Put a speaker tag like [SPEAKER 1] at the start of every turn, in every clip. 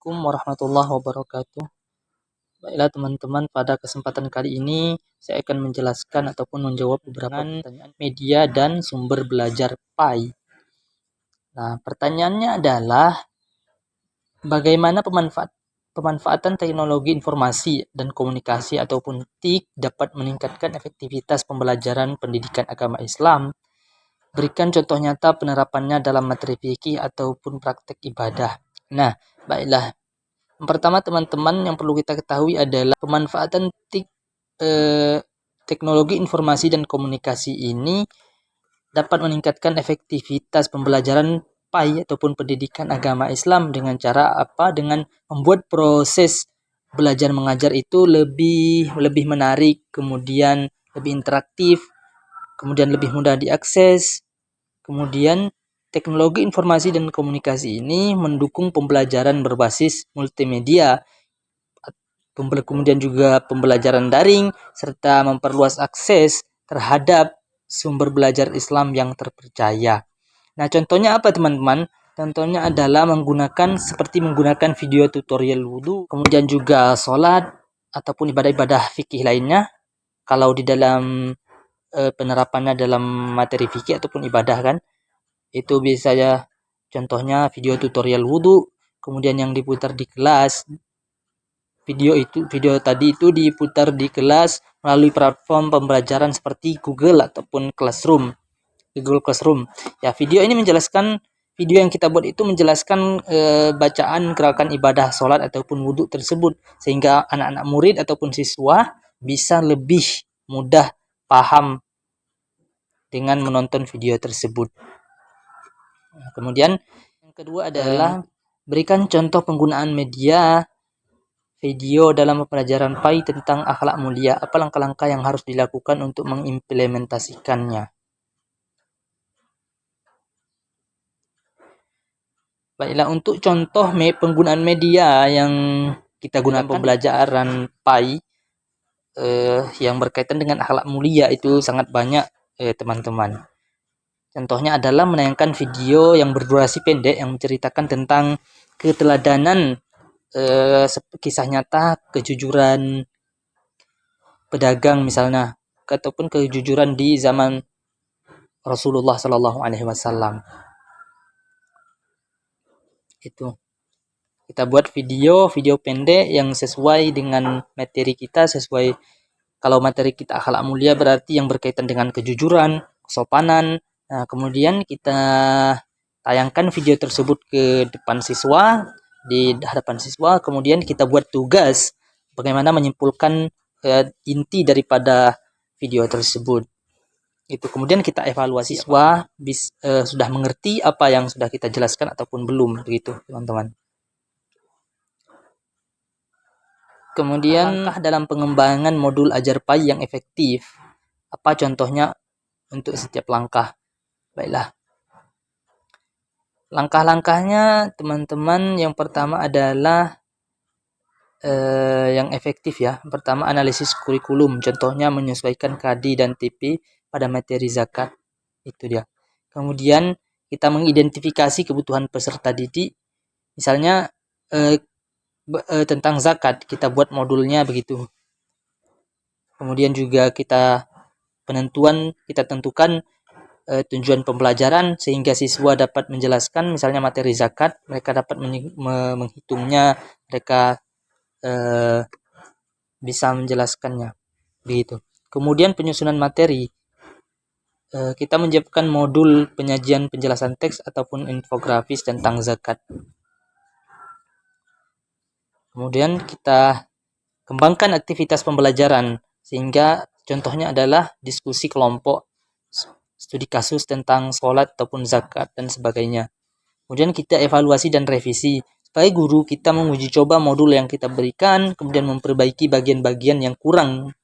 [SPEAKER 1] Assalamualaikum warahmatullahi wabarakatuh. Baiklah teman-teman, pada kesempatan kali ini saya akan menjelaskan ataupun menjawab beberapa pertanyaan media dan sumber belajar PAI. Nah, pertanyaannya adalah bagaimana pemanfaatan teknologi informasi dan komunikasi ataupun TIK dapat meningkatkan efektivitas pembelajaran pendidikan agama Islam? Berikan contoh nyata penerapannya dalam materi fikih ataupun praktek ibadah. Nah, baiklah. Yang pertama teman-teman yang perlu kita ketahui adalah pemanfaatan teknologi informasi dan komunikasi ini dapat meningkatkan efektivitas pembelajaran PAI ataupun pendidikan agama Islam dengan cara apa? Dengan membuat proses belajar mengajar itu lebih menarik, kemudian lebih interaktif, kemudian lebih mudah diakses. Kemudian teknologi informasi dan komunikasi ini mendukung pembelajaran berbasis multimedia, kemudian juga pembelajaran daring, serta memperluas akses terhadap sumber belajar Islam yang terpercaya. Nah, contohnya apa teman-teman? Contohnya adalah seperti menggunakan video tutorial wudhu, kemudian juga sholat, ataupun ibadah-ibadah fikih lainnya. Kalau di dalam penerapannya dalam materi fikih ataupun ibadah kan, itu biasanya contohnya video tutorial wudhu, kemudian yang diputar di kelas. Video tadi itu diputar di kelas melalui platform pembelajaran seperti Google ataupun Google Classroom. Ya, video yang kita buat itu menjelaskan bacaan gerakan ibadah sholat ataupun wudhu tersebut, sehingga anak-anak murid ataupun siswa bisa lebih mudah paham dengan menonton video tersebut. Kemudian yang kedua adalah berikan contoh penggunaan media video dalam pembelajaran PAI tentang akhlak mulia. Apa langkah-langkah yang harus dilakukan untuk mengimplementasikannya? Baiklah, untuk contoh penggunaan media yang kita gunakan pembelajaran PAI yang berkaitan dengan akhlak mulia itu sangat banyak teman-teman. Contohnya adalah menayangkan video yang berdurasi pendek yang menceritakan tentang keteladanan kisah nyata, kejujuran pedagang misalnya, ataupun kejujuran di zaman Rasulullah Shallallahu Alaihi Wasallam. Itu kita buat video pendek yang sesuai dengan materi kita, kalau materi kita akhlak mulia berarti yang berkaitan dengan kejujuran, kesopanan. Nah, kemudian kita tayangkan video tersebut di hadapan siswa, kemudian kita buat tugas bagaimana menyimpulkan inti daripada video tersebut. Itu kemudian kita evaluasi siswa sudah mengerti apa yang sudah kita jelaskan ataupun belum, begitu teman-teman. Kemudian dalam pengembangan modul ajar PAI yang efektif, apa contohnya untuk setiap langkah? Baiklah. Langkah-langkahnya teman-teman, yang pertama adalah yang efektif ya. Pertama, analisis kurikulum. Contohnya menyesuaikan KADI dan TP pada materi zakat. Itu dia. Kemudian kita mengidentifikasi kebutuhan peserta didik. Misalnya tentang zakat, kita buat modulnya begitu. Kemudian juga kita tentukan tujuan pembelajaran sehingga siswa dapat menjelaskan, misalnya materi zakat, mereka dapat menghitungnya, mereka bisa menjelaskannya begitu. Kemudian penyusunan materi, kita menyiapkan modul penyajian penjelasan teks ataupun infografis tentang zakat. Kemudian kita kembangkan aktivitas pembelajaran, sehingga contohnya adalah diskusi kelompok, studi kasus tentang sholat ataupun zakat dan sebagainya. Kemudian kita evaluasi dan revisi supaya guru kita menguji coba modul yang kita berikan, kemudian memperbaiki bagian-bagian yang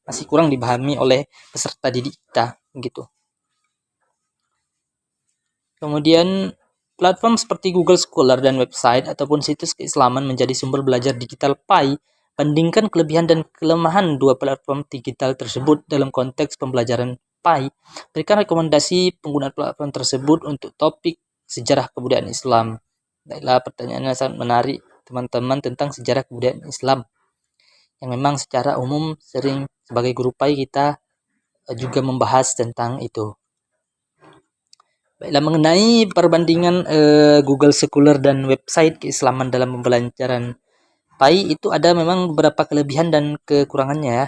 [SPEAKER 1] masih kurang dipahami oleh peserta didik kita, gitu. Kemudian platform seperti Google Scholar dan website ataupun situs keislaman menjadi sumber belajar digital PAI. Bandingkan kelebihan dan kelemahan dua platform digital tersebut dalam konteks pembelajaran PAI. Berikan rekomendasi penggunaan platform tersebut untuk topik sejarah kebudayaan Islam. Baiklah, pertanyaannya sangat menarik teman-teman tentang sejarah kebudayaan Islam, yang memang secara umum sering sebagai guru PAI kita juga membahas tentang itu. Baiklah, mengenai perbandingan Google Scholar dan website keislaman dalam pembelajaran PAI, itu ada memang beberapa kelebihan dan kekurangannya ya.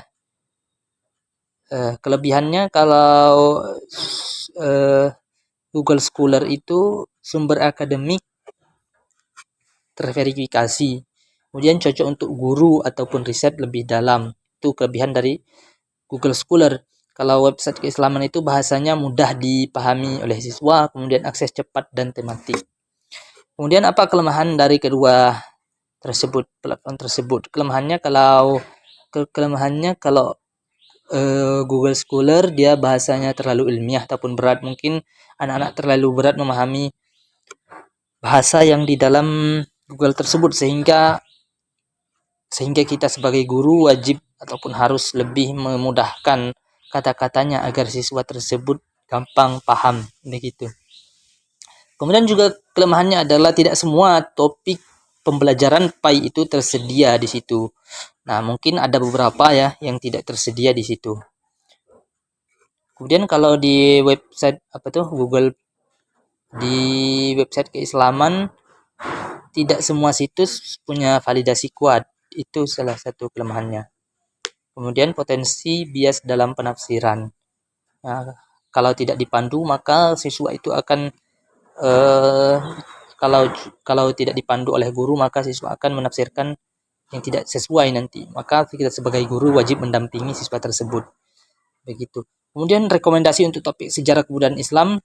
[SPEAKER 1] Kelebihannya kalau Google Scholar itu sumber akademik terverifikasi, kemudian cocok untuk guru ataupun riset lebih dalam. Itu kelebihan dari Google Scholar. Kalau website keislaman itu bahasanya mudah dipahami oleh siswa, kemudian akses cepat dan tematik. Kemudian apa kelemahan dari kedua platform tersebut? Kelemahannya kalau Google Scholar dia bahasanya terlalu ilmiah ataupun berat. Mungkin anak-anak terlalu berat memahami bahasa yang di dalam Google tersebut, sehingga kita sebagai guru wajib ataupun harus lebih memudahkan kata-katanya agar siswa tersebut gampang paham begitu. Kemudian juga kelemahannya adalah tidak semua topik pembelajaran PAI itu tersedia di situ. Nah, mungkin ada beberapa ya yang tidak tersedia di situ. Kemudian kalau di website Google, di website keislaman tidak semua situs punya validasi kuat. Itu salah satu kelemahannya. Kemudian potensi bias dalam penafsiran. Nah, kalau tidak dipandu maka siswa itu akan kalau tidak dipandu oleh guru maka siswa akan menafsirkan yang tidak sesuai nanti. Maka kita sebagai guru wajib mendampingi siswa tersebut. Begitu. Kemudian rekomendasi untuk topik sejarah kebudayaan Islam,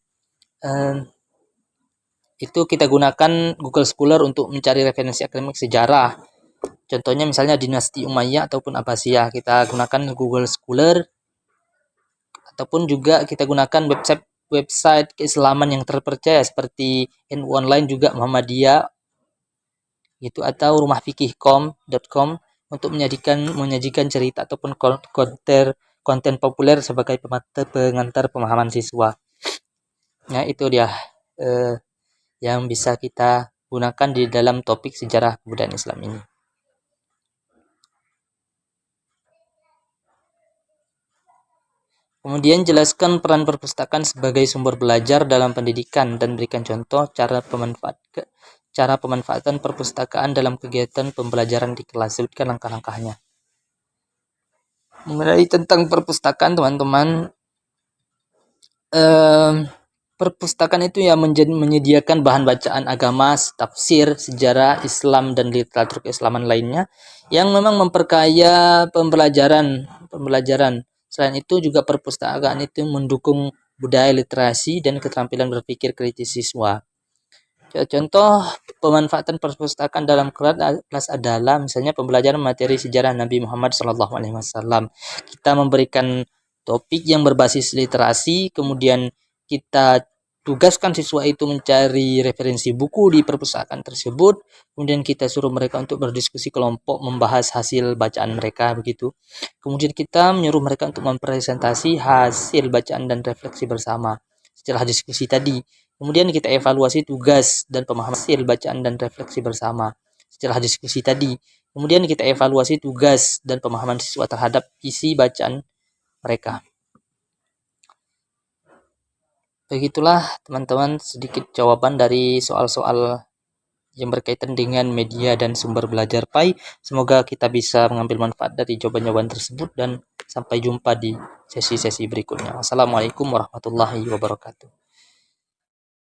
[SPEAKER 1] itu kita gunakan Google Scholar untuk mencari referensi akademik sejarah. Contohnya misalnya dinasti Umayyah ataupun Abbasiyah, kita gunakan Google Scholar, ataupun juga kita gunakan website keislaman yang terpercaya seperti NU Online, juga Muhammadiyah gitu, atau rumahfikih.com untuk menyajikan cerita ataupun konten populer sebagai pengantar pemahaman siswa. Nah, itu dia yang bisa kita gunakan di dalam topik sejarah kebudayaan Islam ini. Kemudian jelaskan peran perpustakaan sebagai sumber belajar dalam pendidikan dan berikan contoh cara pemanfaatan perpustakaan dalam kegiatan pembelajaran di kelas. Sebutkan langkah-langkahnya. Mengenai tentang perpustakaan, teman-teman, perpustakaan itu ya menyediakan bahan bacaan agama, tafsir, sejarah Islam dan literatur keislaman lainnya yang memang memperkaya pembelajaran. Selain itu juga perpustakaan itu mendukung budaya literasi dan keterampilan berpikir kritis siswa. Contoh pemanfaatan perpustakaan dalam kelas adalah misalnya pembelajaran materi sejarah Nabi Muhammad SAW. Kita memberikan topik yang berbasis literasi, kemudian kita tugaskan siswa itu mencari referensi buku di perpustakaan tersebut, kemudian kita suruh mereka untuk berdiskusi kelompok membahas hasil bacaan mereka begitu. Kemudian kita menyuruh mereka untuk mempresentasi hasil bacaan dan refleksi bersama setelah diskusi tadi. Kemudian kita evaluasi tugas dan pemahaman hasil bacaan dan refleksi bersama setelah diskusi tadi. Kemudian kita evaluasi tugas dan pemahaman siswa terhadap isi bacaan mereka. Begitulah teman-teman sedikit jawaban dari soal-soal yang berkaitan dengan media dan sumber belajar PAI. Semoga kita bisa mengambil manfaat dari jawaban-jawaban tersebut dan sampai jumpa di sesi-sesi berikutnya. Wassalamualaikum warahmatullahi wabarakatuh.